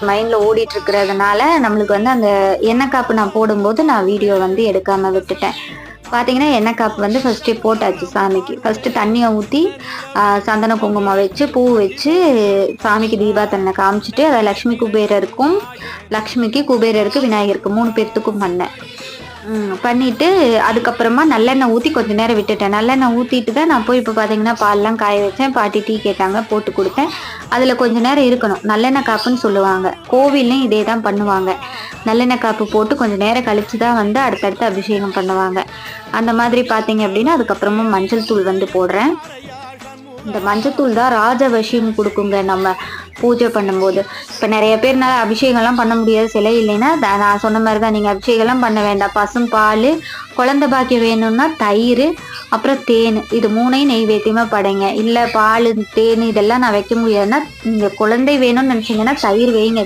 மைண்டில் ஓடிட்டு இருக்கிறதுனால நம்மளுக்கு வந்து அந்த எண்ணெய் காப்பு நான் போடும்போது நான் வீடியோ வந்து எடுக்காமல் விட்டுட்டேன். பார்த்தீங்கன்னா எண்ணெய் காப்பு வந்து ஃபஸ்ட்டே போட்டாச்சு சாமிக்கு. ஃபஸ்ட்டு தண்ணியை ஊற்றி சந்தன குங்குமம் வச்சு பூ வச்சு சாமிக்கு தீபாத்தனை காமிச்சிட்டு அதை லக்ஷ்மிக்கு குபேரருக்கு விநாயகருக்கு 3 பேர்த்துக்கும் பண்ணேன். பண்ணிட்டு அதுக்கப்புறமா நல்லெண்ணெய் ஊற்றி கொஞ்ச நேரம் விட்டுட்டேன். நல்லெண்ணெய் ஊற்றிட்டு தான் நான் போய் இப்போ பார்த்தீங்கன்னா பால்லாம் காய வச்சேன். பாட்டி டீ கேட்டாங்க, போட்டு கொடுத்தேன். அதில் கொஞ்ச நேரம் இருக்கணும். நல்லெண்ணெய் காப்புன்னு சொல்லுவாங்க. கோவில்லையும் இதே தான் பண்ணுவாங்க. நல்லெண்ணெய் காப்பு போட்டு கொஞ்சம் நேரம் கழிச்சு தான் வந்து அடுத்தடுத்து அபிஷேகம் பண்ணுவாங்க. அந்த மாதிரி பார்த்தீங்க அப்படின்னா அதுக்கப்புறமா மஞ்சள் தூள் வந்து போடுறேன். இந்த மஞ்சத்தூள் தான் ராஜவசியம் கொடுக்குங்க நம்ம பூஜை பண்ணும்போது. இப்போ நிறைய பேர்னால அபிஷேகம்லாம் பண்ண முடியாது, சிலை இல்லைன்னா நான் சொன்ன மாதிரி தான் நீங்கள் அபிஷேகம்லாம் பண்ண வேண்டாம். பசும் பால், குழந்தை பாக்கியம் வேணும்னா தயிர், அப்புறம் தேன், இது 3ஐயும் நெய்வேத்தியமாக படைங்க. இல்லை பால் தேன் இதெல்லாம் நான் வைக்க முடியாதுன்னா நீங்கள் குழந்தை வேணும்னு நினச்சிங்கன்னா தயிர் வைங்க.